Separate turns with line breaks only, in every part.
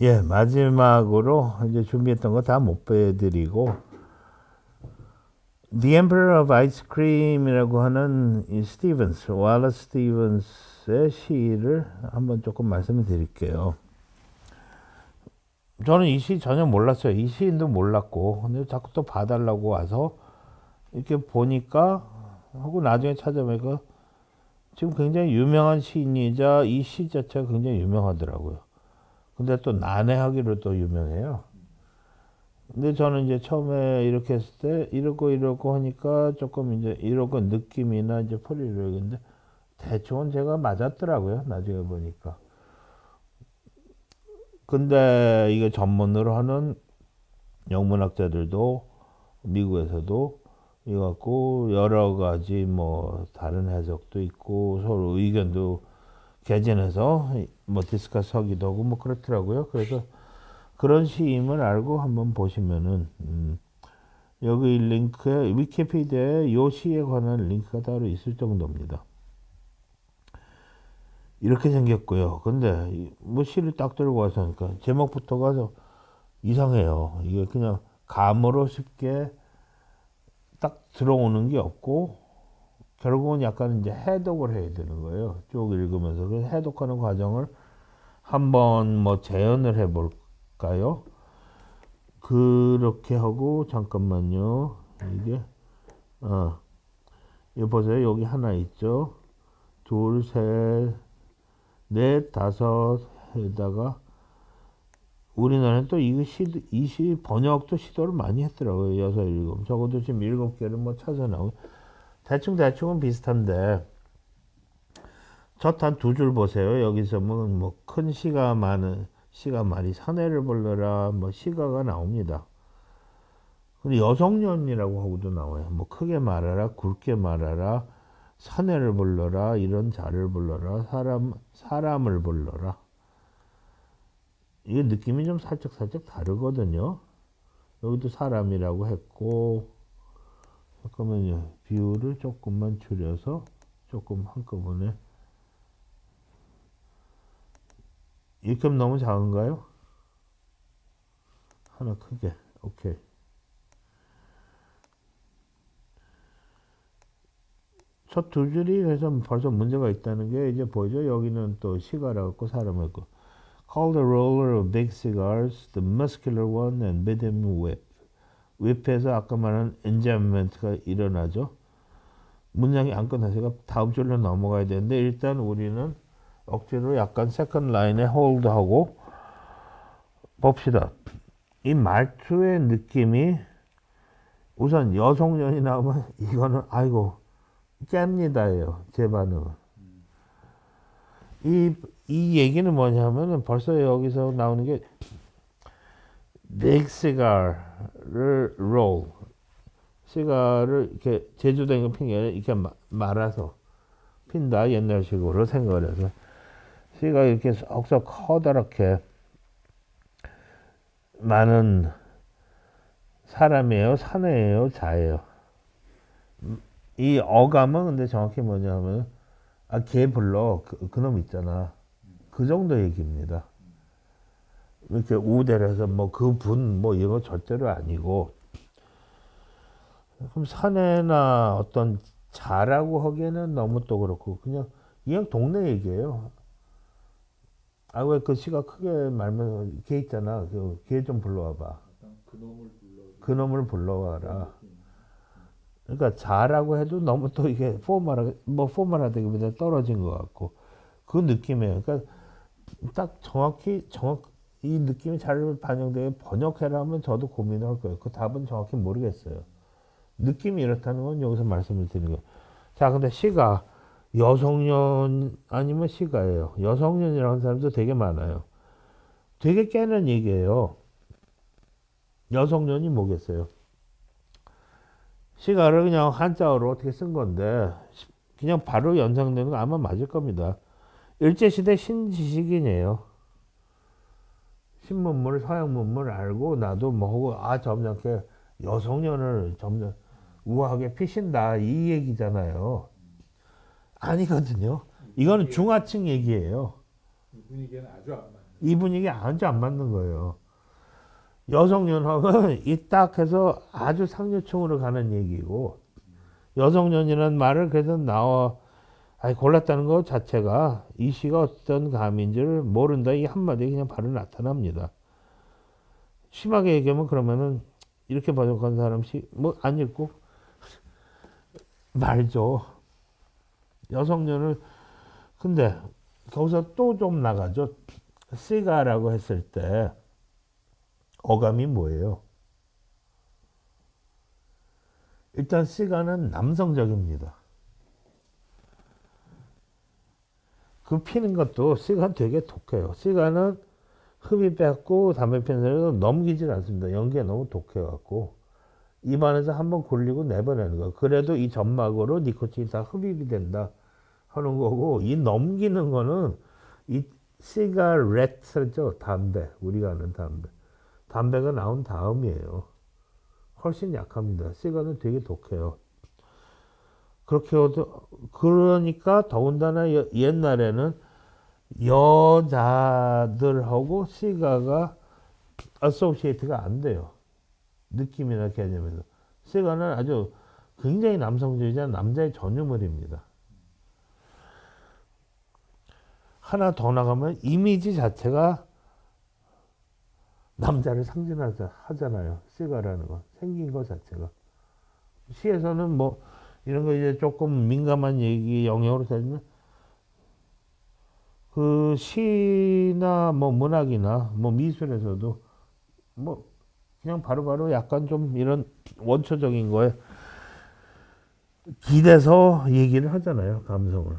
예, 마지막으로 이제 준비했던 거 다 못 빼드리고 The Emperor of Ice Cream이라고 하는 이 스티븐스, 월러스 스티븐스의 시를 한번 조금 말씀을 드릴게요. 저는 이 시 전혀 몰랐어요. 이 시인도 몰랐고 근데 자꾸 또 봐달라고 와서 이렇게 보니까 하고 나중에 찾아보니까 지금 굉장히 유명한 시인이자 이 시 자체가 굉장히 유명하더라고요. 근데 또 난해하기로 또 유명해요. 근데 저는 이제 처음에 이렇게 했을 때 이러고 하니까 조금 이제 이러고 느낌이나 이제 풀이를 근데 대충은 제가 맞았더라고요. 나중에 보니까. 근데 이게 전문으로 하는 영문학자들도 미국에서도 이거 갖고 여러 가지 뭐 다른 해석도 있고 서로 의견도 개진해서 뭐 디스커스 하기도 하고 뭐 그렇더라고요. 그래서 그런 시임을 알고 한번 보시면은 여기 링크에 위키피디아에 요 시에 관한 링크가 따로 있을 정도입니다. 이렇게 생겼고요. 근데 뭐 시를 딱 들고 와서 하니까 제목부터 가서 이상해요. 이게 그냥 감으로 쉽게 딱 들어오는 게 없고 결국은 약간 이제 해독을 해야 되는 거예요. 쭉 읽으면서 그 해독하는 과정을 한번 뭐 재현을 해볼까요? 그렇게 하고 잠깐만요. 이게 이거 보세요. 여기 하나 있죠. 둘, 셋, 넷, 다섯에다가 우리나라는 또 이 시 번역도 시도를 많이 했더라고요. 여섯, 일곱. 적어도 지금 7개를 뭐 찾아 나오고 대충은 비슷한데 첫 한 두 줄 보세요. 여기서 뭐 큰 시가 많은 시가 많이 사내를 불러라 뭐 시가가 나옵니다. 근데 여성년이라고 하고도 나와요. 뭐 크게 말하라, 굵게 말하라, 사내를 불러라, 이런 자를 불러라, 사람을 불러라. 이게 느낌이 좀 살짝 다르거든요. 여기도 사람이라고 했고 잠깐만요. 비율을 조금만 줄여서 조금 한꺼번에 이렇게 하면 너무 작은가요? 하나 크게. 오케이. 첫 두 줄이 그래서 벌써 문제가 있다는 게 이제 보이죠? 여기는 또 시가라고 했고 사람을 했고 Call the roller of big cigars, the muscular one, and bid him whip. whip에서 아까 말한 enjambment가 일어나죠. 문장이 안 끝났으니까 다음 줄로 넘어가야 되는데 일단 우리는 억지로 약간 세컨드 라인에 홀드하고 봅시다. 이 말투의 느낌이 우선 여성년이 나오면 이거는 아이고 깹니다예요. 제 반응은. 이 얘기는 뭐냐면은 벌써 여기서 나오는 게 big cigar를 roll 시가를 이렇게 제주된 거 핑계 이렇게 말아서 핀다 옛날식으로 생각을 해서 시가 이렇게 썩썩 커다랗게 많은 사람이에요, 사내예요, 자예요. 이 어감은 근데 정확히 뭐냐면 걔 불러 그놈 있잖아 그 정도 얘기입니다. 이렇게 우대를 해서 뭐 그분 뭐 이런 거 절대로 아니고 그럼 사내나 어떤 자라고 하기에는 너무 또 그렇고 그냥 동네 얘기예요. 왜 그 시가 크게 말면 걔 있잖아 걔 좀 불러와봐. 그놈을 불러와라. 그러니까 자라고 해도 너무 또 이게 포멀하다기보다 떨어진 것 같고 그 느낌이에요. 그러니까 딱 정확히 이 느낌이 잘 반영되게 번역해라 하면 저도 고민할 거예요. 그 답은 정확히 모르겠어요. 느낌이 이렇다는 건 여기서 말씀을 드리는 거예요. 자, 근데 시가 여성년 아니면 시가예요. 여성년이라는 사람도 되게 많아요. 되게 깨는 얘기예요. 여성년이 뭐겠어요? 시가를 그냥 한자어로 어떻게 쓴 건데 그냥 바로 연상되는 거 아마 맞을 겁니다. 일제시대 신지식인이에요. 신문물, 서양문물 알고 나도 뭐 하고 점잖게 여성년을 점점 우아하게 피신다 이 얘기잖아요. 아니거든요. 이거는 중하층 얘기예요.
분위기에는 아주 안 맞는.
이 분위기 아주 안 맞는 거예요. 여성연합은 이 딱 해서 아주 상류층으로 가는 얘기고, 여성연이라는 말을 그래서 아니, 골랐다는 것 자체가 이 시가 어떤 감인지를 모른다. 이 한마디에 그냥 바로 나타납니다. 심하게 얘기하면 그러면은 이렇게 번역한 사람씩 뭐 안 읽고 말죠. 여성년을 근데 거기서 또 좀 나가죠. 시가라고 했을 때 어감이 뭐예요? 일단 시가는 남성적입니다. 그 피는 것도 시가 되게 독해요. 시가는 흡입 뺏고 담배 피는 사람도 넘기질 않습니다. 연기가 너무 독해갖고 입안에서 한번 굴리고 내보내는 거. 그래도 이 점막으로 니코틴이 다 흡입이 된다 하는 거고, 이 넘기는 거는 이 시가레트죠. 담배. 우리가 아는 담배. 담배가 나온 다음이에요. 훨씬 약합니다. 시가는 되게 독해요. 그렇게 그러니까 더군다나 옛날에는 여자들하고 시가가 어소시에이트가 안 돼요. 느낌이나 개념에서. 시가는 아주 굉장히 남성주의자 남자의 전유물입니다. 하나 더 나가면 이미지 자체가 남자를 상징하잖아요. 시가라는 건. 생긴 것 자체가. 시에서는 뭐 이런 거 이제 조금 민감한 얘기 영역으로 따지면 그 시나 뭐 문학이나 뭐 미술에서도 뭐 그냥 바로바로 약간 좀 이런 원초적인 거에 기대서 얘기를 하잖아요. 감성을.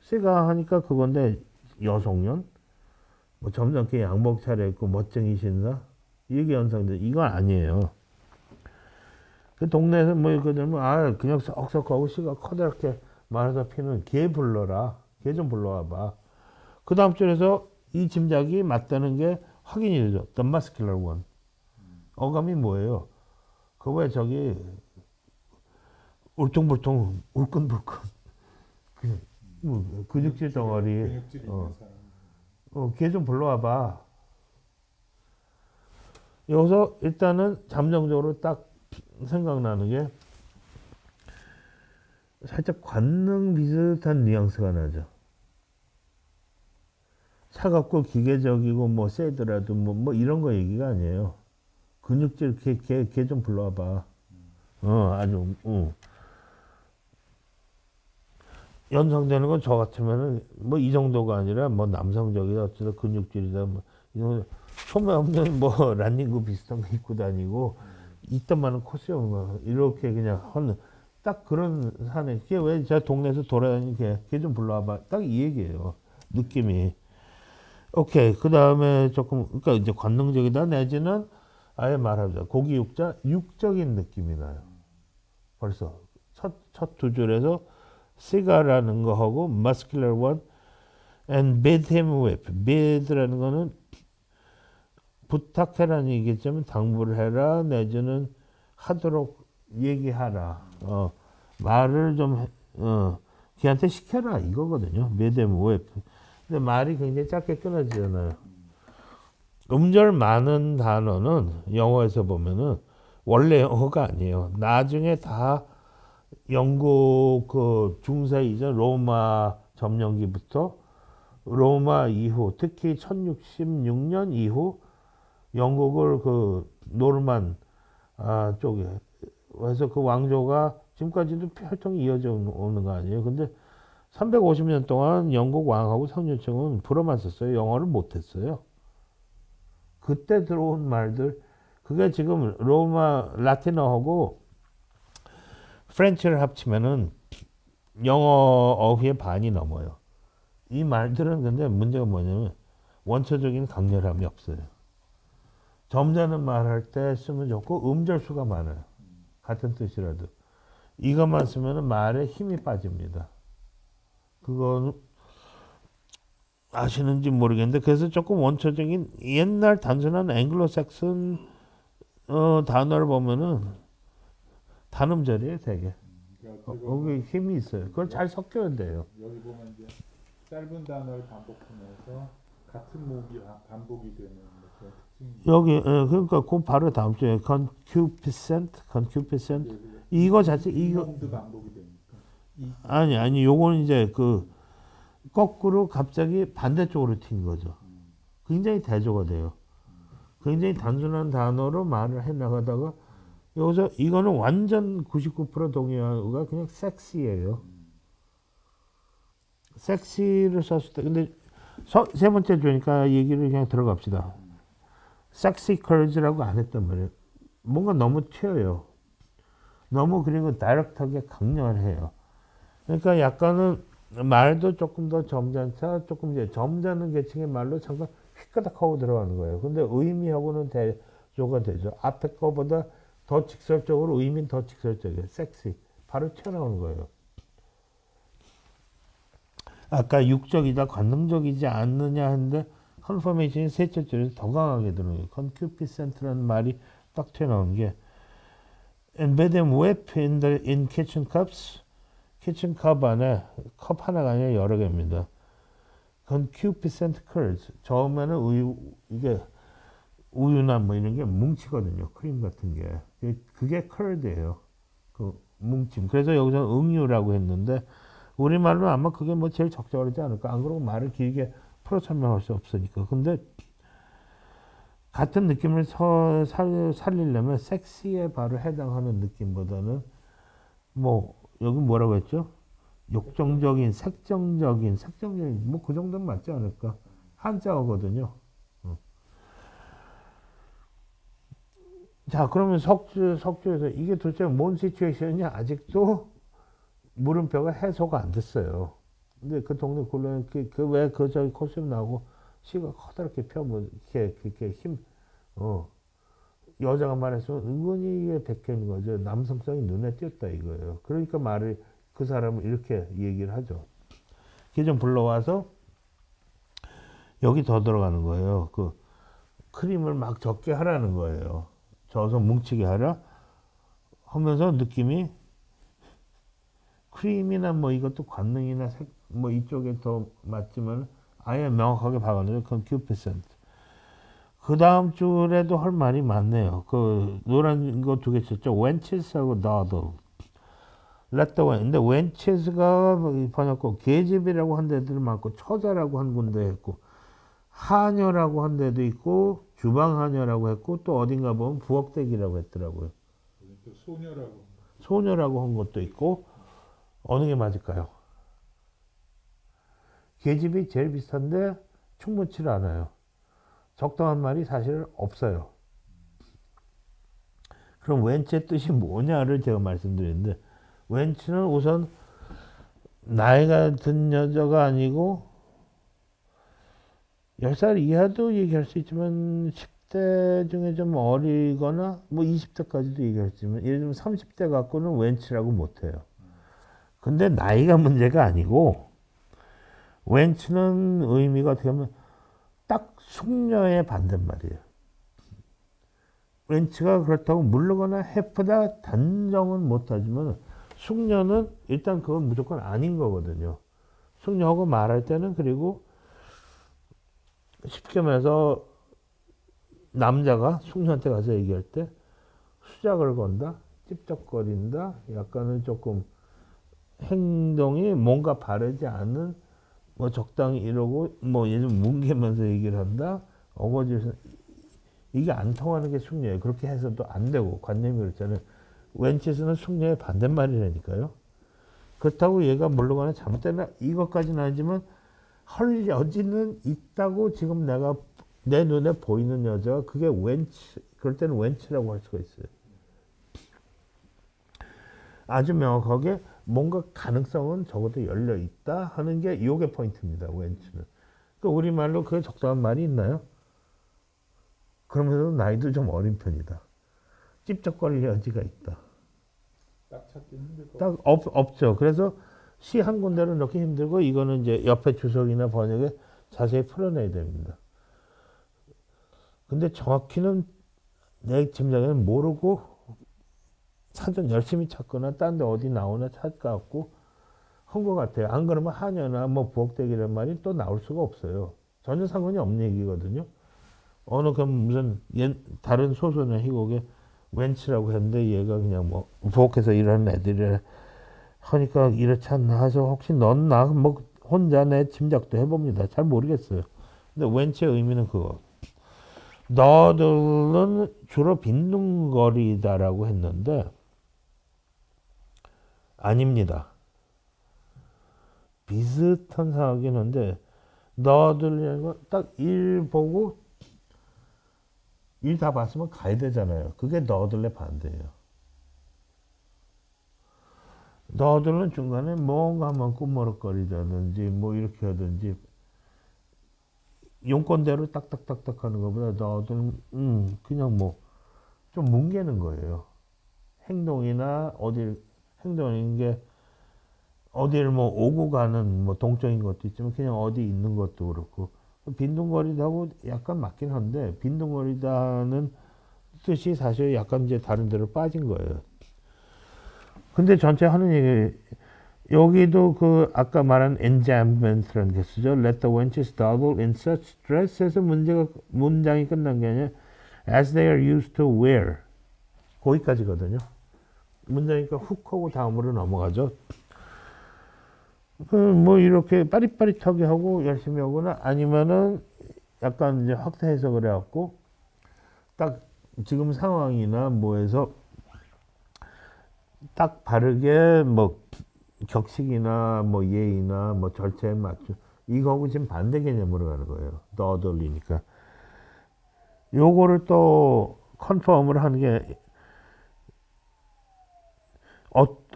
시가 하니까 그건데 여성년 뭐 점잖게 양복 차려입고 멋쟁이 신사 이게 연상돼. 이건 아니에요. 그 동네에서 뭐 이렇게 되면 그냥 썩썩하고 시가 커다랗게 말해서 피는 개 불러라. 개 좀 불러와봐. 그 다음 줄에서 이 짐작이 맞다는 게 확인이 되죠. The muscular one. 어감이 뭐예요? 그 왜 저기 울퉁불퉁 울끈불끈 근육질 덩어리 걔 좀 불러와봐. 여기서 일단은 잠정적으로 딱 생각나는 게 살짝 관능 비슷한 뉘앙스가 나죠. 차갑고 기계적이고 뭐 세더라도 뭐 이런 거 얘기가 아니에요. 근육질 걔 좀 불러와봐. 아주 연상되는 건 저 같으면은 뭐 이 정도가 아니라 뭐 남성적이다 어쩌다 근육질이다 뭐 이런 소매 없는 뭐 런닝구 비슷한 거 입고 다니고 이딴만한 코스염 뭐 이렇게 그냥 하는 딱 그런 사내. 그게 왜 제가 동네에서 돌아다니는 걔 좀 불러와봐. 딱 이 얘기예요. 느낌이. 오케이. 그 다음에 조금 그러니까 이제 관능적이다 내지는 아예 말하자 고기 육적인 느낌이 나요. 벌써 첫 두 줄에서 시가라는 거 하고 muscular one and bid him whip. bid라는 거는 부탁해라는 얘기겠지만 당부를 해라 내지는 하도록 얘기하라. 말을 좀 걔한테 시켜라 이거거든요. bid him whip. 근데 말이 굉장히 짧게 끊어지잖아요. 음절 많은 단어는 영어에서 보면은 원래 영어가 아니에요. 나중에 다 영국 그 중세 이전 로마 점령기부터 로마 이후 특히 1066년 이후 영국을 그 노르만 쪽에 해서 그 왕조가 지금까지도 혈통이 이어져 오는 거 아니에요. 근데 350년 동안 영국 왕하고 상류층은 불어만 썼어요. 영어를 못했어요. 그때 들어온 말들 그게 지금 로마 라틴어하고 프렌치를 합치면은 영어 어휘의 반이 넘어요. 이 말들은 근데 문제가 뭐냐면 원초적인 강렬함이 없어요. 점잖은 말할 때 쓰면 좋고 음절수가 많아요. 같은 뜻이라도. 이것만 쓰면 말에 힘이 빠집니다. 그건 아시는지 모르겠는데 그래서 조금 원초적인 옛날 단순한 앵글로색슨 단어를 보면은 단음절이에요 되게. 거기 힘이 있어요. 그걸 잘 섞여야 돼요.
여기 보면 이제 짧은 단어를 반복하면서 같은 목이 반복이 되는 뭐 그런 특징이
여기 그러니까 그 바로 다음 주에 concupiscent 이거 자체 이거
인원도 반복이 되니까 이
아니 요거는 이제 그 거꾸로 갑자기 반대쪽으로 튄 거죠. 굉장히 대조가 돼요. 굉장히 단순한 단어로 말을 해 나가다가 여기서 이거는 완전 99% 동의어가 그냥 섹시예요. 섹시를 썼을 때 근데 세 번째 주니까 얘기를 그냥 들어갑시다. 섹시 컬즈라고 안 했단 말이에요. 뭔가 너무 튀어요. 너무 그리고 다이렉트하게 강렬해요. 그러니까 약간은 말도 조금 더 점잖자 조금 이제 점잖은 계층의 말로 잠깐 휘끄덕하고 들어가는 거예요. 근데 의미하고는 대조가 되죠. 앞에 거보다 더 직설적으로 의미는 더 직설적이에요. 섹시 바로 튀어나오는 거예요. 아까 육적이다 관능적이지 않느냐 하는데 컨퍼메이션이 셋째 줄에서 더 강하게 들어요. concupiscent라는 말이 딱 튀어나오는 게 embedded whip in kitchen cups 키친 컵 안에 컵 하나가 아니라 여러 개입니다. concupiscent curds 처음에는 이게 우유나 뭐 이런 게 뭉치거든요. 크림 같은 게 그게 curd예요. 그 뭉침. 그래서 여기서 응유라고 했는데 우리말로 아마 그게 뭐 제일 적절하지 않을까. 안 그러고 말을 길게 풀어 설명할 수 없으니까. 근데 같은 느낌을 살리려면 섹시에 바로 해당하는 느낌보다는 뭐 여기 뭐라고 했죠? 욕정적인, 색정적인 뭐 그 정도는 맞지 않을까? 한자어거든요. 자, 그러면 석주에서 이게 도대체 뭔 시츄에이션이냐? 아직도 물음표가 해소가 안 됐어요. 근데 그 동네 굴러는 왜 저기 코스튬 나오고 시가 커다랗게 펴면 이렇게 여자가 말했으면 은근히 이게 백현인 거죠. 남성성이 눈에 띄었다 이거예요. 그러니까 말을 그 사람을 이렇게 얘기를 하죠. 걔 좀 불러와서 여기 더 들어가는 거예요. 그 크림을 막 적게 하라는 거예요. 저어서 뭉치게 하라 하면서 느낌이 크림이나 뭐 이것도 관능이나 뭐 이쪽에 더 맞지만 아예 명확하게 박아놓은 concupiscent. 그 다음 줄에도 할 말이 많네요. 그 노란 거 두 개 썼죠. wenches하고 noddle. let the wind. 근데 wenches가 번역고 계집이라고 한 데들 많고 처자라고 한 군데 했고 하녀라고 한 데도 있고 주방 하녀라고 했고 또 어딘가 보면 부엌대기라고 했더라고요.
또 소녀라고
소녀라고 한 것도 있고 어느 게 맞을까요? 계집이 제일 비슷한데 충분치 않아요. 적당한 말이 사실 없어요. 그럼 웬치의 뜻이 뭐냐를 제가 말씀드렸는데 웬치는 우선 나이가 든 여자가 아니고 10살 이하도 얘기할 수 있지만 10대 중에 좀 어리거나 뭐 20대까지도 얘기할 수 있지만 예를 들면 30대 갖고는 웬치라고 못해요. 근데 나이가 문제가 아니고 웬치는 의미가 어떻게 하면 딱 숙녀의 반대말이에요. 웬치가 그렇다고 물르거나 해프다 단정은 못하지만 숙녀는 일단 그건 무조건 아닌 거거든요. 숙녀하고 말할 때는 그리고 쉽게 말해서 남자가 숙녀한테 가서 얘기할 때 수작을 건다, 찝쩍거린다, 약간은 조금 행동이 뭔가 바르지 않은 뭐 적당히 이러고 뭐 예전 뭉개면서 얘기를 한다, 어거지에서 이게 안 통하는 게 숙녀예요. 그렇게 해서도 안 되고 관념이 그렇잖아요. 웬치스는 숙녀의 반대말이라니까요. 그렇다고 얘가 물러가나 잘못되나 이것까지는 아니지만 헐 여지는 있다고 지금 내가 내 눈에 보이는 여자가 그게 웬치 그럴 때는 웬치라고 할 수가 있어요. 아주 명확하게 뭔가 가능성은 적어도 열려 있다 하는 게 요게 포인트입니다. 웬치는. 그 우리말로 그게 적당한 말이 있나요? 그러면서 나이도 좀 어린 편이다. 찝쩍거릴 여지가 있다.
딱 찾기 힘들 것
딱 없죠. 그래서 시 한 군데를 넣기 힘들고 이거는 이제 옆에 주석이나 번역에 자세히 풀어내야 됩니다. 근데 정확히는 내 짐작에는 모르고 사전 열심히 찾거나 딴 데 어디 나오나 찾아갖고 한 것 같아요. 안 그러면 하녀나 뭐 부엌대기란 말이 또 나올 수가 없어요. 전혀 상관이 없는 얘기거든요. 어느 그 무슨 다른 소설의 희곡에 웬치라고 했는데 얘가 그냥 뭐 부엌에서 일하는 애들이라 하니까 이렇지 않나 해서 혹시 넌 나 뭐 혼자 내 짐작도 해봅니다. 잘 모르겠어요. 근데 웬치의 의미는 그거. 너들은 주로 빈둥거리다라고 했는데 아닙니다. 비슷한 상황이긴 한데 너들이라는 건 딱 일 보고 일 다 봤으면 가야 되잖아요. 그게 너들의 반대예요. 너들은 중간에 뭔가 한번 꾸머럭거리다든지 뭐 이렇게 하든지 용건대로 딱딱딱딱 하는 것보다 너들은 그냥 뭐 좀 뭉개는 거예요. 행동이나 어딜 행동인 게 어딜 뭐 오고 가는 뭐 동적인 것도 있지만 그냥 어디 있는 것도 그렇고 빈둥거리다고 약간 맞긴 한데 빈둥거리다는 뜻이 사실 약간 이제 다른 데로 빠진 거예요. 근데 전체 하는 얘기 여기도 그 아까 말한 enjambment라는 게 쓰죠. Let the wenches dawdle in such dress에서 문장이 끝난 게 아니라 as they are used to wear 거기까지거든요. 문장이니까 훅 하고 다음으로 넘어가죠. 뭐 이렇게 빠릿빠릿하게 하고 열심히 하거나 아니면은 약간 이제 확대 해석을 해갖고 딱 지금 상황이나 뭐에서 딱 바르게 뭐 격식이나 뭐 예의나 뭐 절차에 맞춰 이거하고 지금 반대 개념으로 가는 거예요. 너덜리니까 요거를 또 컨펌을 하는 게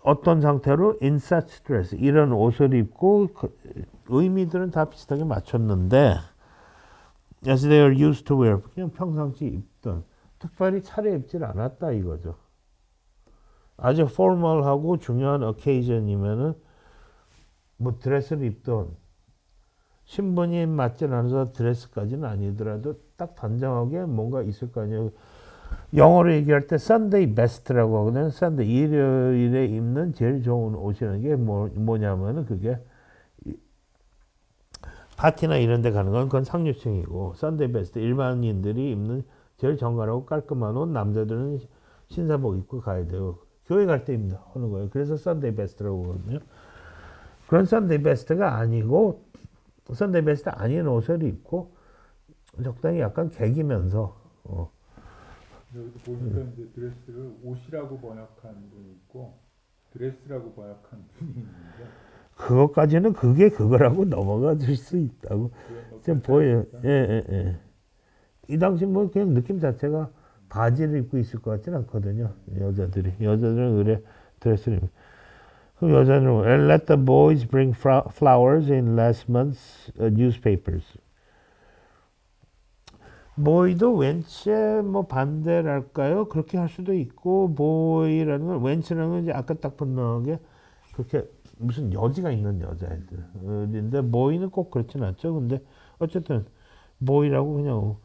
어떤 상태로 in such dress 이런 옷을 입고 의미들은 다 비슷하게 맞췄는데 as they are used to wear 그냥 평상시 입던 특별히 차려입질 않았다 이거죠. 아주 포멀하고 중요한 occasion이면은 뭐 드레스를 입던 신분이 맞진 않아서 드레스까지는 아니더라도 딱 단정하게 뭔가 있을 거 아니에요. 영어로 얘기할 때 Sunday best라고 하거든요. Sunday 일요일에 입는 제일 좋은 옷이라는 게 뭐냐면은 그게 파티나 이런 데 가는 건 그건 상류층이고 Sunday best 일반인들이 입는 제일 정갈하고 깔끔한 옷 남자들은 신사복 입고 가야 돼요. 교회 갈 때 입는 하는 거예요. 그래서 Sunday best라고 하거든요. 그런 Sunday best가 아니고 Sunday best 아닌 옷을 입고 적당히 약간 개기면서
여기도 보니까 이제 드레스를 옷이라고 번역한 분이 있고 드레스라고 번역한 분이 있는데
그것까지는 그게 그거라고 넘어가 줄 수 있다고 지금 보여요. 예. 이 당시 뭐 그냥 느낌 자체가 바지를 입고 있을 것 같지는 않거든요. 여자들은 의뢰 드레스를 입고. 그럼 여자는 let the boys bring flowers in last month's newspapers. 보이도 웬치의 뭐 반대랄까요? 그렇게 할 수도 있고 보이라는 건 웬치라는 건 이제 아까 딱 분명하게 그렇게 무슨 여지가 있는 여자애들인데 보이는 꼭 그렇진 않죠. 근데 어쨌든 보이라고 그냥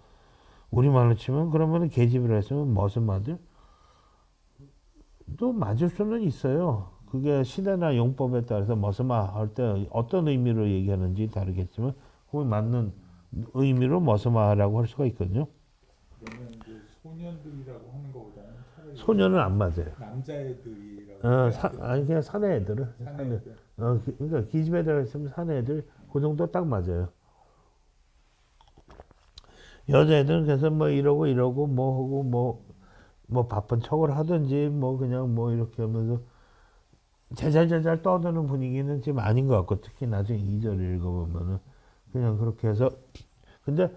우리말로 치면 그러면 계집을 했으면 머슴아들 또 맞을 수는 있어요. 그게 시대나 용법에 따라서 머슴아 할 때 어떤 의미로 얘기하는지 다르겠지만 거기 맞는 의미로 머슴아라고 할 수가 있거든요.
그러면 이제 소년들이라고 하는 것보다는 차라리
소년은 안 맞아요.
남자애들이라고
아니 그냥 사내 애들은
사내애들.
그러니까 기집애 들어있으면 사내 애들 그 정도 딱 맞아요. 여자애들은 그래서 뭐 이러고 뭐 하고 뭐 바쁜 척을 하든지 뭐 그냥 뭐 이렇게 하면서 제잘제잘 떠드는 분위기는 지금 아닌 것 같고 특히 나중에 2절 읽어보면은 그냥 그렇게 해서 근데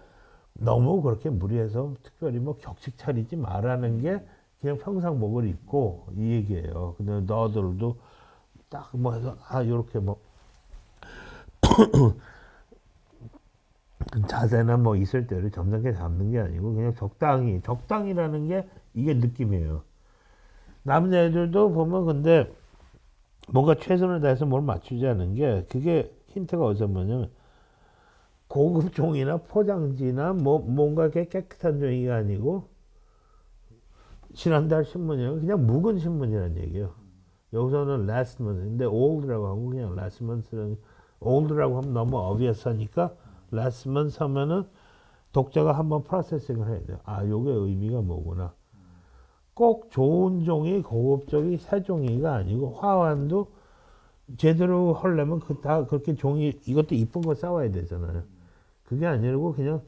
너무 그렇게 무리해서 특별히 뭐 격식 차리지 말라는 게 그냥 평상복을 입고 이 얘기예요. 근데 너들도 딱 뭐 해서 요렇게 뭐 자세나 뭐 있을 때를 점잖게 잡는 게 아니고 그냥 적당히라는 게 이게 느낌이에요. 남자애들도 보면 근데 뭔가 최선을 다해서 뭘 맞추지 않은 게 그게 힌트가 어디서 뭐냐면 고급 종이나 포장지나 뭔가 이렇게 깨끗한 종이가 아니고 지난달 신문이랑 그냥 묵은 신문이라는 얘기예요. 여기서는 last month 근데 old라고 하고 그냥 last month라는 old라고 하면 너무 obvious하니까 less만 서면은 독자가 한번 프로세싱을 해야 돼요. 아, 요게 의미가 뭐구나. 꼭 좋은 종이 고급종이 새 종이가 아니고 화환도 제대로 하려면 다 그렇게 종이 이것도 이쁜 거 싸워야 되잖아요. 그게 아니고 그냥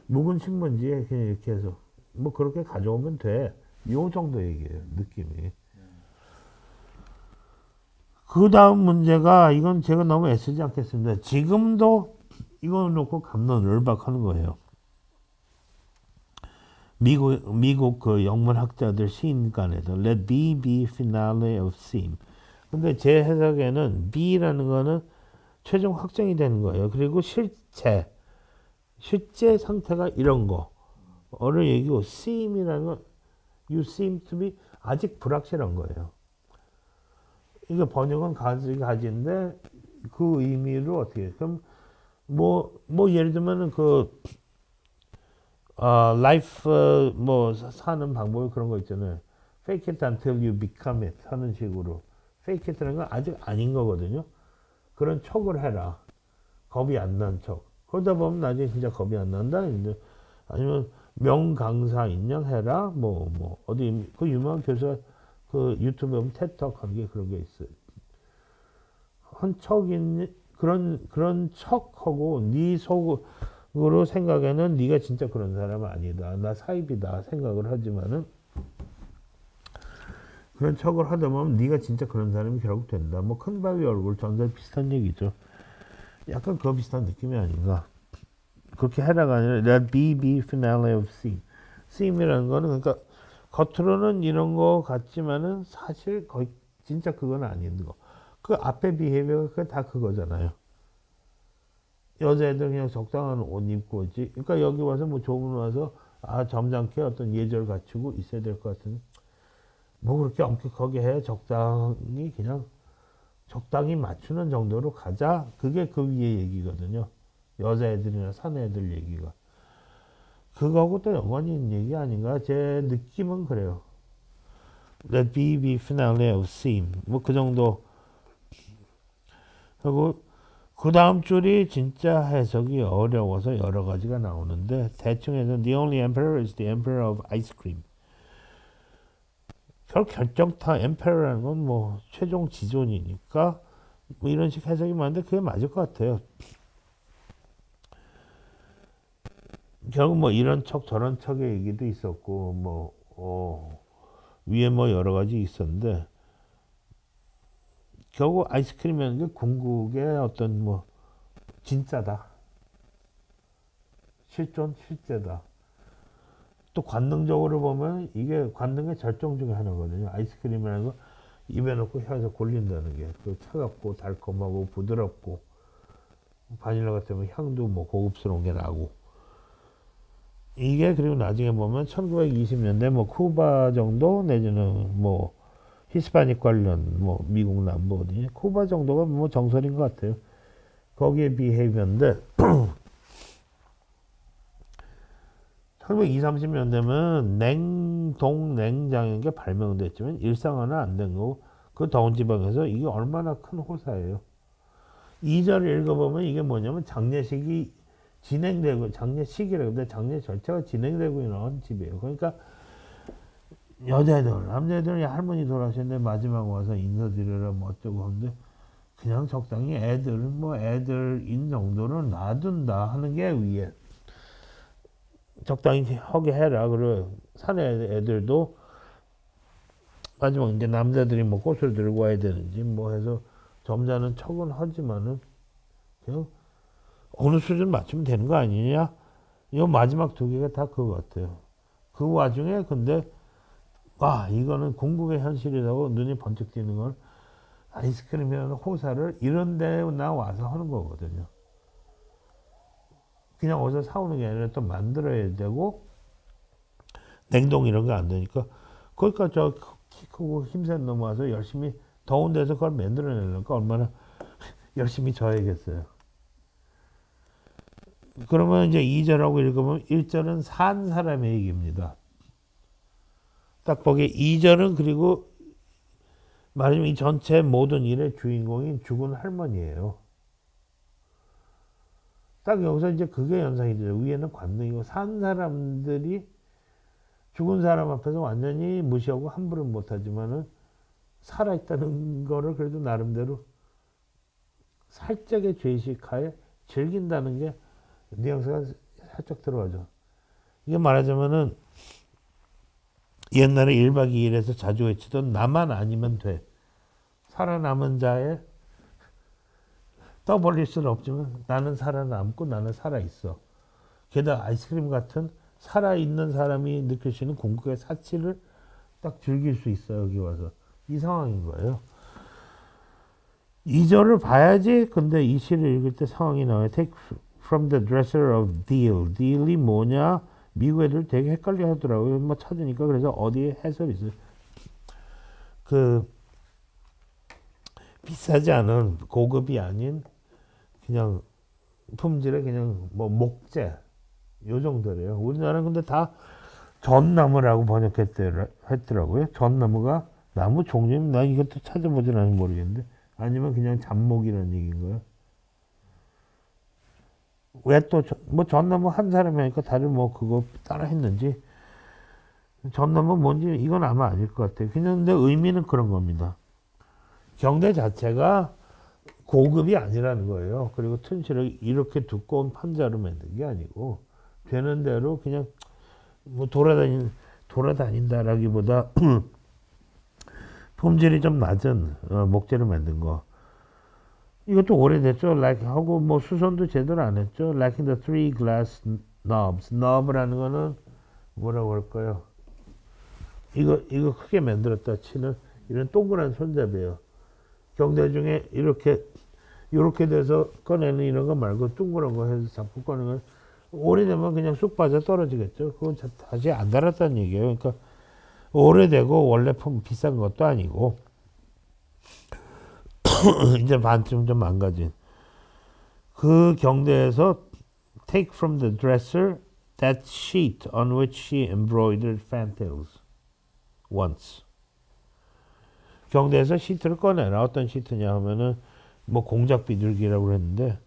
묵은 신문지에 그냥 이렇게 해서 뭐 그렇게 가져오면 돼. 요 정도 얘기예요. 느낌이. 그 다음 문제가 이건 제가 너무 애쓰지 않겠습니다. 지금도 이거 놓고 갑론을박하는 거예요. 미국 그 영문학자들 시인간에서 Let B be finale of seem. 근데 제 해석에는 B라는 거는 최종 확정이 되는 거예요. 그리고 실제 상태가 이런 거를 얘기고 seem이라는 건 you seem to be 아직 불확실한 거예요. 이게 번역은 가지인데 그 의미로 어떻게 해요? 그럼 뭐 예를 들면은 그 라이프 뭐 사는 방법 그런 거 있잖아요. Fake it until you become it 하는 식으로. Fake it라는 건 아직 아닌 거거든요. 그런 척을 해라. 겁이 안 난 척. 그러다 보면 나중에 진짜 겁이 안 난다. 아니면 명강사 인양 해라. 뭐 어디 그 유명한 교수가 그 유튜브에 보면 테톡 한 게 그런 게 있어요. 한 척인 그런 척하고 네 속으로 생각에는 네가 진짜 그런 사람은 아니다. 나 사입이다 생각을 하지만은 그런 척을 하다 보면 네가 진짜 그런 사람이 결국 된다. 뭐 큰 바위 얼굴 전자 비슷한 얘기죠. 약간 그 비슷한 느낌이 아닌가. 그렇게 해라가 아니라 Let B be finale of seem. seem이라는 거는 그러니까 겉으로는 이런 거 같지만은 사실 거의 진짜 그건 아닌 거. 그 앞에 비헤비어가 다 그거잖아요. 여자애들 그냥 적당한 옷 입고 있지. 그러니까 여기 와서 뭐 조문 와서 점잖게 어떤 예절 갖추고 있어야 될 것 같은데 뭐 그렇게 엄격하게 해. 적당히 맞추는 정도로 가자. 그게 그 위에 얘기거든요. 여자애들이나 사내애들 얘기가. 그거하고 또 연관이 있는 얘기 아닌가? 제 느낌은 그래요. Let B be finale of seem. 뭐 그 정도. 그리고 그 다음 줄이 진짜 해석이 어려워서 여러 가지가 나오는데 대충 해서 The only emperor is the emperor of ice cream. 결정타 emperor라는 건 뭐 최종 지존이니까 뭐 이런 식 해석이 많은데 그게 맞을 것 같아요. 결국 뭐 이런 척 저런 척의 얘기도 있었고 뭐 위에 뭐 여러 가지 있었는데 결국 아이스크림이라는 게 궁극의 어떤 뭐 진짜다. 실제다. 또 관능적으로 보면 이게 관능의 절정 중에 하나거든요. 아이스크림이라는 거 입에 넣고 혀에서 골린다는 게 그 차갑고 달콤하고 부드럽고 바닐라 같으면 향도 뭐 고급스러운 게 나고 이게 그리고 나중에 보면 1920년대 뭐 쿠바 정도 내지는 뭐 히스파닉 관련 뭐 미국 남부 어디 쿠바 정도가 뭐 정설인 것 같아요. 거기에 비해비어인데 1920, 30년대면 냉동냉장인 게 발명됐지만 일상화는 안 된 거고 그 더운 지방에서 이게 얼마나 큰 호사예요. 2절을 읽어보면 이게 뭐냐면 장례식이 진행되고 장례식이라고 근데 장례 절차가 진행되고 있는 집이에요. 그러니까 여자애들, 남자애들은 할머니 돌아가셨는데 마지막 와서 인사드리라 뭐 어쩌고 하는데 그냥 적당히 애들인 정도로 놔둔다 하는 게 위에 적당히 하게 해라. 그래 사내 애들도 마지막 이제 남자들이 뭐 꽃을 들고 와야 되는지 뭐 해서 점잖은 척은 하지만은 그냥 어느 수준 맞추면 되는 거 아니냐? 이 마지막 두 개가 다 그거 같아요. 그 와중에 근데 이거는 궁극의 현실이라고 눈이 번쩍 띄는 건 아이스크림이라는 호사를 이런 데 나와서 하는 거거든요. 그냥 어디서 사오는 게 아니라 또 만들어야 되고 냉동 이런 거 안 되니까 그러니까 저 키 크고 힘센 놈 와서 열심히 더운 데서 그걸 만들어내려니까 얼마나 열심히 져야겠어요. 그러면 이제 2절하고 읽으면 1절은 산 사람의 얘기입니다. 딱 보기에 2절은 그리고 말하자면 이 전체 모든 일의 주인공인 죽은 할머니예요. 딱 여기서 이제 그게 연상이 돼요. 위에는 관능이고 산 사람들이 죽은 사람 앞에서 완전히 무시하고 함부로 못하지만은 살아있다는 거를 그래도 나름대로 살짝의 죄의식하에 즐긴다는 게 뉘앙스가 살짝 들어가죠. 이게 말하자면은 옛날에 1박 2일에서 자주 외치던 나만 아니면 돼. 살아남은 자의 떠벌릴 수는 없지만 나는 살아남고 나는 살아있어. 게다가 아이스크림 같은 살아있는 사람이 느낄 수 있는 궁극의 사치를 딱 즐길 수 있어요. 여기 와서. 이 상황인 거예요. 2절을 봐야지 근데 이 시를 읽을 때 상황이 나와요. Take from the dresser of deal. deal이 뭐냐? 미국 애들 되게 헷갈려 하더라고요. 뭐 찾으니까 그래서 어디에 해설이 있어요. 그 비싸지 않은 고급이 아닌 그냥 품질의 그냥 뭐 목재 요 정도래요. 우리나라는 근데 다 전나무라고 번역했더라고요. 전나무가 나무 종류면 나 이것도 찾아보진 않아서 모르겠는데 아니면 그냥 잡목이라는 얘기인 거예요. 왜 또 뭐 전나무 한 사람이 하니까 다들 뭐 그거 따라 했는지 전나무 뭔지 이건 아마 아닐 것 같아요. 그냥 근데 의미는 그런 겁니다. 경대 자체가 고급이 아니라는 거예요. 그리고 튼실을 이렇게 두꺼운 판자로 만든 게 아니고 되는 대로 그냥 뭐 돌아다닌다라기보다 품질이 좀 낮은 목재로 만든 거. 이것도 오래됐죠. 하고 뭐 수선도 제대로 안 했죠. Like in the three glass knobs. knob라는 거는 뭐라고 할까요? 이거 크게 만들었다 치는 이런 동그란 손잡이에요. 경대 중에 이렇게 돼서 꺼내는 이런 거 말고 둥그런 거 해서 잡고 꺼내는 건 오래되면 그냥 쑥 빠져 떨어지겠죠. 그건 다시 안 달았다는 얘기예요. 그러니까 오래되고 원래 비싼 것도 아니고 이제 반쯤 좀 망가진 그 경대에서 take from the dresser that sheet on which she embroidered fantails once. 경대에서 시트를 꺼내라. 어떤 시트냐 하면은 뭐 공작 비둘기라고 했는데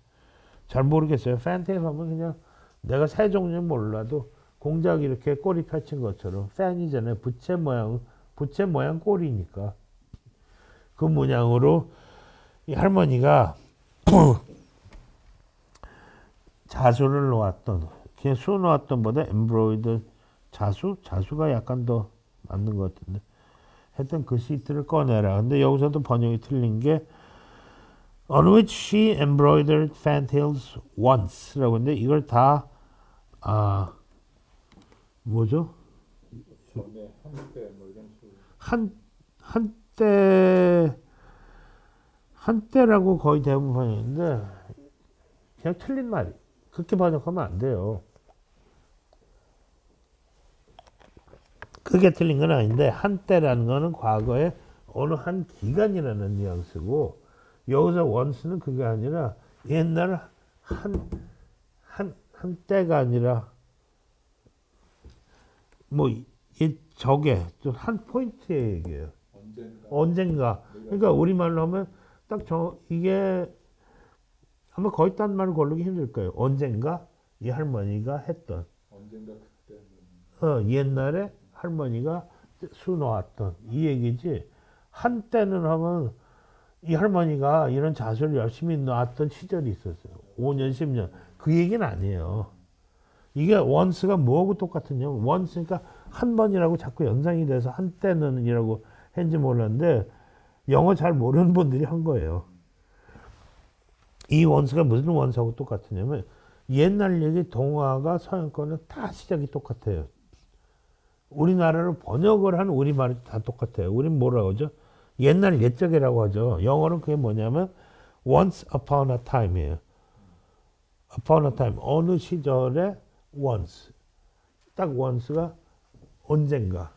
잘 모르겠어요. fantail 하면 그냥 내가 새 종류는 몰라도 공작 이렇게 꼬리 펼친 것처럼 팬이잖아요. 부채 모양 꼬리니까 그 문양으로 이 할머니가 자수를 놓았던 그냥 수 놓았던 보다 엠브로이드 자수가 약간 더 맞는 것 같은데 하여튼 그 시트를 꺼내라. 근데 여기서도 번역이 틀린 게 on which she embroidered fantails once라고 했는데 이걸 다 뭐죠?
전에 한때 뭐 이런 식으로
한때라고 거의 대부분 번역인데 그냥 틀린 말이 그렇게 번역하면 안 돼요. 그게 틀린 건 아닌데 한때라는 거는 과거에 어느 한 기간이라는 뉘앙스고 여기서 once는 그게 아니라 옛날 한때가 아니라 뭐 저게 좀 한 포인트의 얘기예요. 언젠가. 그러니까 우리말로 하면 딱 이게 아마 거의 딴 말을 고르기 힘들 거예요. 언젠가 이 할머니가 했던
언젠가 그때
옛날에 할머니가 수 놓았던 이 얘기지. 한때는 하면 이 할머니가 이런 자수를 열심히 놨던 시절이 있었어요. 5년, 10년. 그 얘기는 아니에요. 이게 once가 뭐하고 똑같으냐? once니까 한 번이라고 자꾸 연상이 돼서 한때는 이라고 했는지 몰랐는데 영어 잘 모르는 분들이 한 거예요. 이 once가 무슨 once하고 똑같으냐면 옛날 얘기 동화가 서양권은 다 시작이 똑같아요. 우리나라로 번역을 한 우리말이 다 똑같아요. 우린 뭐라고 하죠? 옛날 옛적이라고 하죠. 영어는 그게 뭐냐면 once upon a time이에요. upon a time. 어느 시절에 once. 딱 once가 언젠가.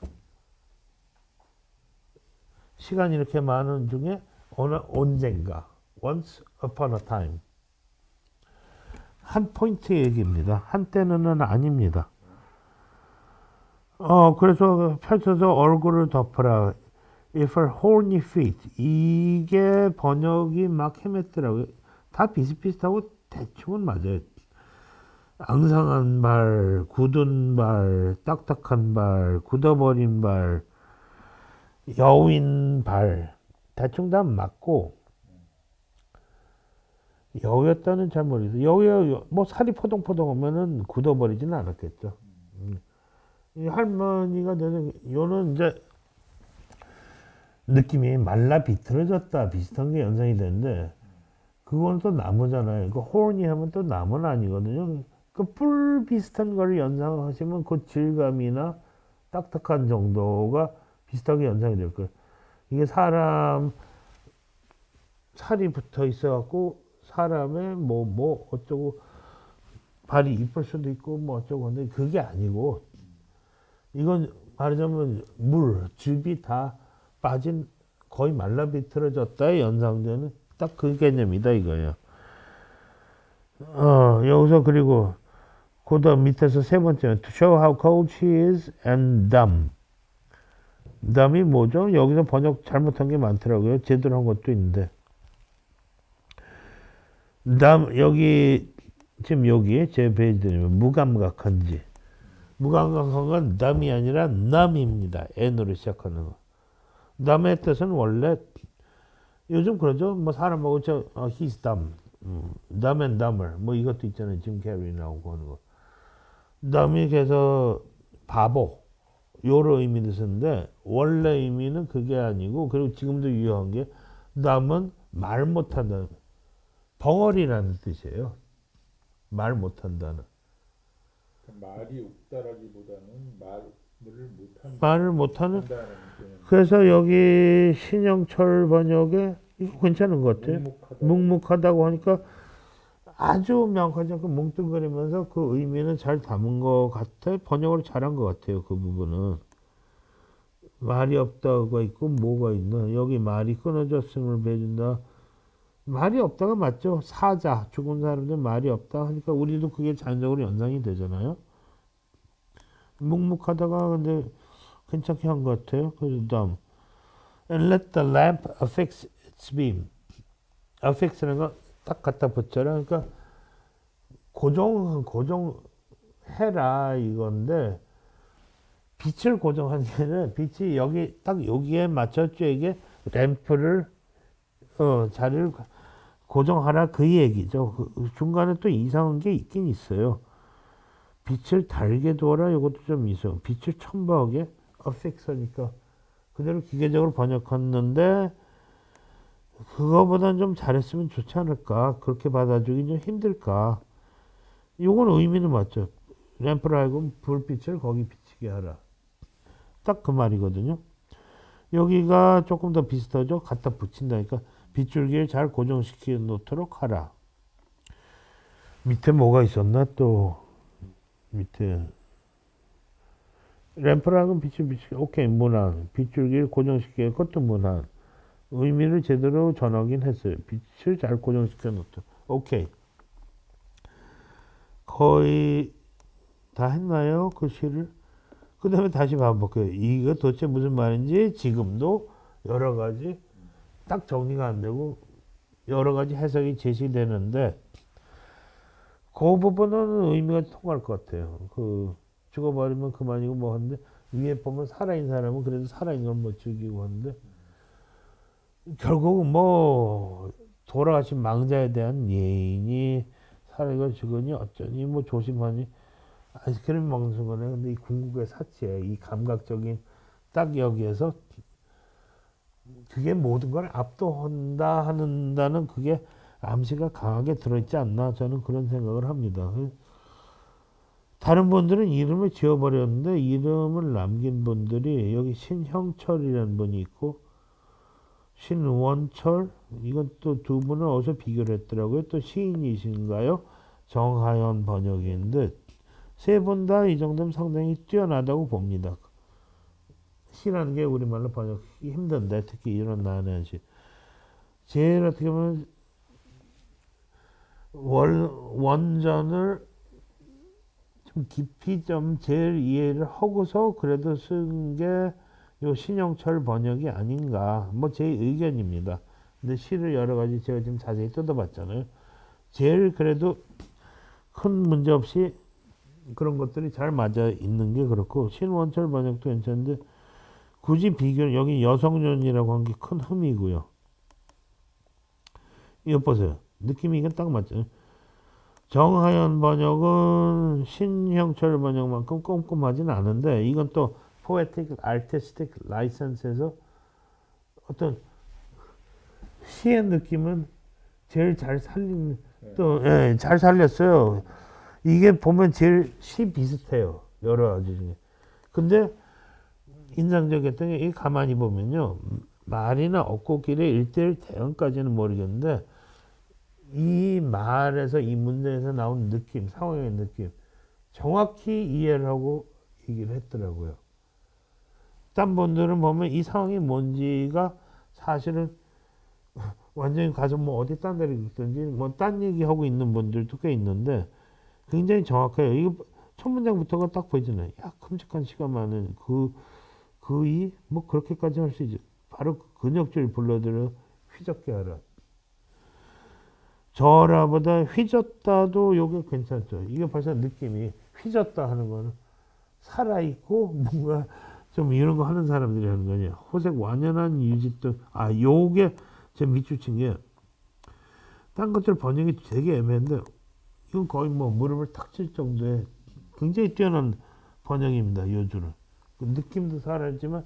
시간이 이렇게 많은 중에 어느 언젠가. once upon a time. 한 포인트 얘기입니다. 한때는 아닙니다. 그래서 펼쳐서 얼굴을 덮어라. If her horny feet. 이게 번역이 막 헤맸더라고요. 다 비슷비슷하고 대충은 맞아요. 앙상한 발, 굳은 발, 딱딱한 발, 굳어버린 발, 여윈 발, 대충 다 맞고, 여우였다는 잘 모르겠어요. 여우야, 뭐 살이 포동포동 오면은 굳어버리지는 않았겠죠. 이 할머니가 되는, 요는 이제 느낌이 말라 비틀어졌다 비슷한 게 연상이 되는데, 그건 또 나무잖아요. 그 호르니 하면 또 나무는 아니거든요. 그 뿔 비슷한 거를 연상하시면 그 질감이나 딱딱한 정도가 비슷하게 연상이 될 거예요. 이게 사람 살이 붙어 있어갖고 사람의 뭐 어쩌고 발이 이쁠 수도 있고 뭐 어쩌고 근데 그게 아니고 이건 말하자면 물, 즙이 다 빠진 거의 말라 비틀어졌다에 연상되는 딱 그 개념이다 이거예요. 여기서 그리고 그 다음 밑에서 세 번째는 to show how cold she is and dumb. dumb이 뭐죠? 여기서 번역 잘못한 게 많더라고요. 제대로 한 것도 있는데. dumb 여기 지금 여기 제 페이지는 무감각한지. 무감각한 건 dumb이 아니라 numb입니다. n으로 시작하는 거. dumb의 뜻은 원래 요즘 그러죠. 뭐 사람하고 he's dumb, dumb and dumber 뭐 이것도 있잖아요. 짐 캐리 나오고 하는 거. dumb이 그래서 바보 요런 의미도 쓰는데 원래 의미는 그게 아니고 그리고 지금도 유효한 게 dumb은 말 못한다는 벙어리라는 뜻이에요. 말 못한다는.
말이 없다라기보다는
말을 못하는.
한다는
그래서 여기 신영철 번역에 이거 괜찮은 것 같아요. 묵묵하다고 하니까 아주 명확하지 않고 뭉뚱거리면서 그 의미는 잘 담은 것 같아. 번역을 잘한 것 같아요. 그 부분은. 말이 없다가 있고 뭐가 있나. 여기 말이 끊어졌음을 배준다. 말이 없다가 맞죠. 사자, 죽은 사람들 말이 없다 하니까 우리도 그게 자연적으로 연상이 되잖아요. 묵묵하다가 근데 괜찮게 한 것 같아요. 그 다음 and let the lamp affix its beam. affix라는 거 딱 갖다 붙여라. 그러니까 고정해라 이건데 빛을 고정하는 게 아니라 빛이 여기 딱 여기에 맞췄죠. 이게 램프를 자리를 고정하라 그 얘기죠. 그 중간에 또 이상한 게 있긴 있어요. 빛을 달게 두어라 이것도 좀 있어요. 빛을 첨부하게 affix하니까 그대로 기계적으로 번역했는데 그거보단 좀 잘했으면 좋지 않을까? 그렇게 받아주기 좀 힘들까? 요건 의미는 맞죠. 램프를 알고 불빛을 거기 비치게 하라. 딱 그 말이거든요. 여기가 조금 더 비슷하죠. 갖다 붙인다니까 빗줄기를 잘 고정시켜 놓도록 하라. 밑에 뭐가 있었나 또 밑에 램프라는 빛을 비치게 오케이 문안 빗줄기를 고정시키게 그것도 문안 의미를 제대로 전하긴 했어요. 빛을 잘 고정시켜 놓다. 오케이. 거의 다 했나요? 그 시를? 그 다음에 다시 반복해요. 이거 도대체 무슨 말인지 지금도 여러 가지 딱 정리가 안 되고 여러 가지 해석이 제시되는데 그 부분은 의미가 통할 것 같아요. 그 죽어버리면 그만이고 뭐 하는데 위에 보면 살아있는 사람은 그래도 살아있는 걸 못 죽이고 하는데 결국은 뭐 돌아가신 망자에 대한 예인이 살아가 죽으니 어쩌니 뭐 조심하니 아이스크림 먹는 순간에 근데 이 궁극의 사치에 이 감각적인 딱 여기에서 그게 모든 걸 압도한다 하는다는 그게 암시가 강하게 들어있지 않나 저는 그런 생각을 합니다. 다른 분들은 이름을 지어버렸는데 이름을 남긴 분들이 여기 신형철이라는 분이 있고 신원철 이건 또 두 분을 어디서 비교를 했더라고요. 또 시인이신가요? 정하연 번역인데 세 분 다 이 정도면 상당히 뛰어나다고 봅니다. 시라는 게 우리말로 번역하기 힘든데 특히 이런 난해한 시 제일 어떻게 보면 원전을 좀 깊이 좀 제일 이해를 하고서 그래도 쓴 게 요 신영철 번역이 아닌가 뭐 제 의견입니다. 근데 시를 여러 가지 제가 지금 자세히 뜯어봤잖아요. 제일 그래도 큰 문제 없이 그런 것들이 잘 맞아 있는 게 그렇고 신원철 번역도 괜찮은데 굳이 비교 여기 여성년이라고 한 게 큰 흠이고요. 이거 보세요. 느낌이 이건 딱 맞죠. 정하연 번역은 신형철 번역만큼 꼼꼼하진 않은데 이건 또 포에틱 아티스틱 라이선스에서 어떤 시의 느낌은 제일 잘 살린 또 잘 살렸어요. 이게 보면 제일 시 비슷해요. 여러 가지 중에. 근데 인상적이었던 게 이 가만히 보면요. 말이나 어꽃길의 일대일 대응까지는 모르겠는데 이 말에서 이 문제에서 나온 느낌, 상황의 느낌 정확히 이해를 하고 얘기를 했더라고요. 딴 분들은 보면 이 상황이 뭔지가 사실은 완전히 가서 뭐 어디 딴 데를 읽든지 뭐 딴 얘기하고 있는 분들도 꽤 있는데 굉장히 정확해요. 이거 첫 문장부터가 딱 보이잖아요. 야, 큼직한 시가 많은 그이 뭐 그렇게까지 할 수 있지. 바로 근역질 불러들여 휘젓게 하라. 저라보다 휘젓다도 요게 괜찮죠. 이게 벌써 느낌이 휘젓다 하는 거는 살아있고 뭔가 좀 이런 거 하는 사람들이 하는 거냐. 호색 완연한 유짓도 요게 제 밑줄친 게 딴 것들 번역이 되게 애매한데 이건 거의 뭐 무릎을 탁 칠 정도의 굉장히 뛰어난 번역입니다. 요 줄은. 그 느낌도 살아있지만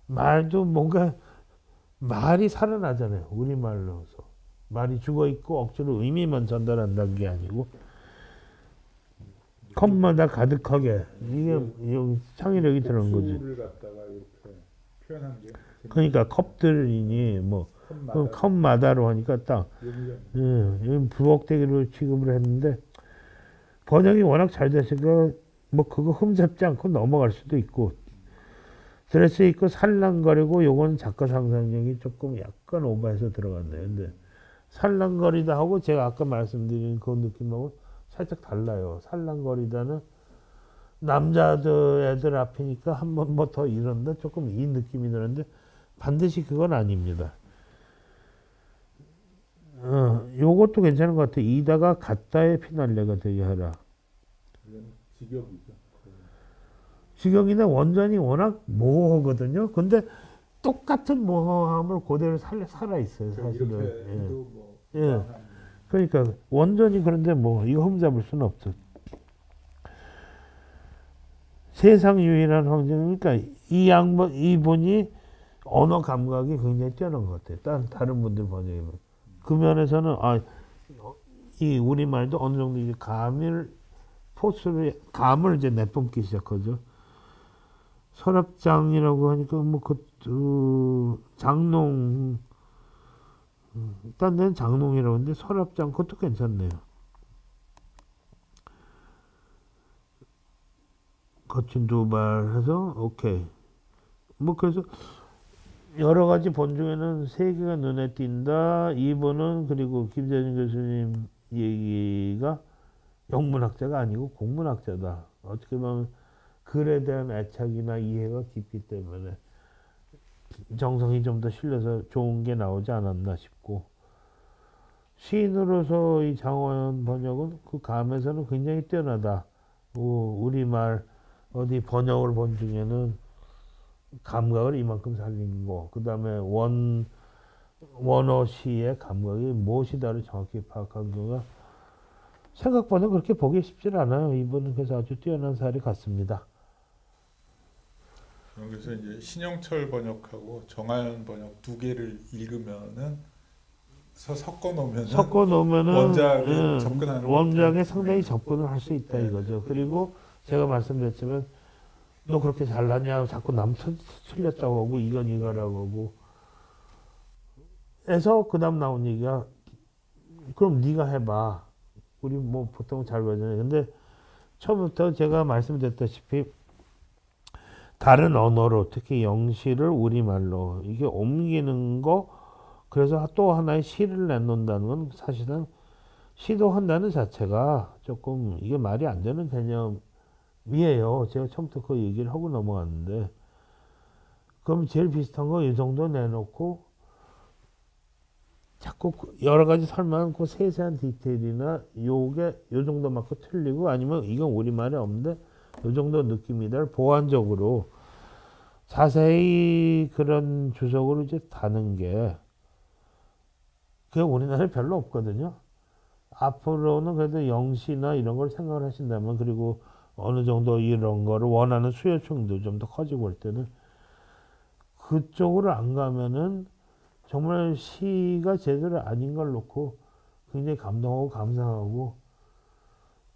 말도 뭔가 말이 살아나잖아요. 우리말로서. 말이 죽어있고 억지로 의미만 전달한다는 게 아니고 컵마다 가득하게 이게 창의력이 드는 거지.
를 갖다가 이렇게 표현한 게
그러니까 컵들이니 뭐
컵마다
컵마다로 하니까 딱 부엌대기로 취급을 했는데 번역이 워낙 잘 됐으니까 뭐 그거 흠잡지 않고 넘어갈 수도 있고 드레스 입고 살랑거리고 요건 작가 상상력이 조금 약간 오버해서 들어갔네요. 근데 살랑거리다 하고 제가 아까 말씀드린 그 느낌하고 살짝 달라요. 살랑거리다는 남자들 애들 앞이니까 한 번 뭐 더 이런다 조금 이 느낌이 드는데 반드시 그건 아닙니다. 요것도 괜찮은 것 같아요. 이다가 갔다의 피날레가 되게 하라.
직역이죠.
직역이나 원전이 워낙 모호하거든요. 근데 똑같은 모호함을 그대로 살아 있어요. 사실은.
이렇게 해도 뭐
예. 그러니까 원전이 그런데 뭐 이거 흠잡을 수는 없죠. 세상 유일한 황제는 그러니까 이분이 언어 감각이 굉장히 뛰어난 것 같아요. 다른 분들 번역이면 그 면에서는 이 우리 말도 어느 정도 이제 감을 이제 내뿜기 시작하죠. 서랍장이라고 하니까 뭐 장농 딴 데는 장농이라고 하는데 서랍장 그것도 괜찮네요. 거친 두발 해서 오케이. 뭐 그래서 여러 가지 본 중에는 세 개가 눈에 띈다. 이분은 그리고 김재준 교수님 얘기가 영문학자가 아니고 공문학자다. 어떻게 보면 글에 대한 애착이나 이해가 깊기 때문에 정성이 좀 더 실려서 좋은 게 나오지 않았나 싶고 시인으로서 이 장호연 번역은 그 감에서는 굉장히 뛰어나다. 우리말 어디 번역을 본 중에는 감각을 이만큼 살린 거. 그 다음에 원어 시의 감각이 무엇이다를 정확히 파악한 거가 생각보다 그렇게 보기 쉽지 않아요. 이분은 그래서 아주 뛰어난 사례 같습니다.
그래서 이제 신영철 번역하고 정하연 번역 두 개를 읽으면은 섞어 놓으면은 원작에 접근하는
원작에 상당히 접근을 할 수 있다 이거죠. 그리고 제가 말씀드렸지만 너 그렇게 잘났냐 자꾸 남 틀렸다고 하고 이건 이거라고 하고 해서 그 다음 나온 얘기가 그럼 네가 해봐. 우리 뭐 보통 잘 그러잖아요. 근데 처음부터 제가 말씀드렸다시피 다른 언어로 특히 영시를 우리말로 이게 옮기는 거 그래서 또 하나의 시를 내놓는다는 건 사실은 시도한다는 자체가 조금 이게 말이 안 되는 개념이에요. 제가 처음부터 그 얘기를 하고 넘어갔는데 그럼 제일 비슷한 거 이 정도 내놓고 자꾸 여러 가지 설명은 그 세세한 디테일이나 요게 요 정도 맞고 틀리고 아니면 이건 우리말에 없는데 요 정도 느낌이다 보완적으로 자세히 그런 주석으로 이제 다는 게 그게 우리나라에 별로 없거든요. 앞으로는 그래도 영시나 이런 걸 생각을 하신다면 그리고 어느 정도 이런 거를 원하는 수요층도 좀 더 커지고 올 때는 그쪽으로 안 가면은 정말 시가 제대로 아닌 걸 놓고 굉장히 감동하고 감상하고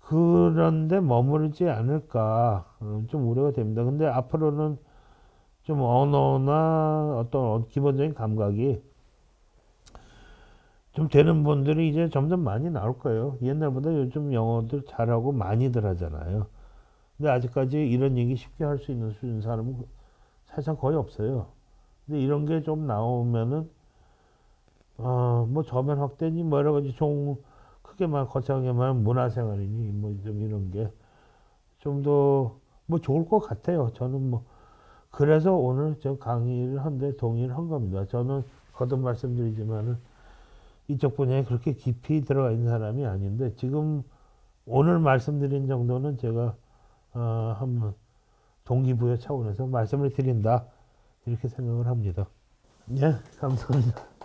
그런데 머무르지 않을까 좀 우려가 됩니다. 근데 앞으로는 좀 언어나 어떤 기본적인 감각이 좀 되는 분들이 이제 점점 많이 나올 거예요. 옛날보다 요즘 영어들 잘하고 많이들 하잖아요. 근데 아직까지 이런 얘기 쉽게 할 수 있는 수준 사람은 사실 거의 없어요. 근데 이런 게 좀 나오면은 뭐 저변 확대니 뭐 여러 가지 좀 크게 말 거창하게 말하면 문화생활이니 뭐 좀 이런 게 좀 더 뭐 좋을 것 같아요. 저는 뭐 그래서 오늘 저 강의를 한데 동의를 한 겁니다. 저는 거듭 말씀드리지만은 이쪽 분야에 그렇게 깊이 들어가 있는 사람이 아닌데 지금 오늘 말씀드린 정도는 제가 한번 동기부여 차원에서 말씀을 드린다 이렇게 생각을 합니다. 네, 감사합니다.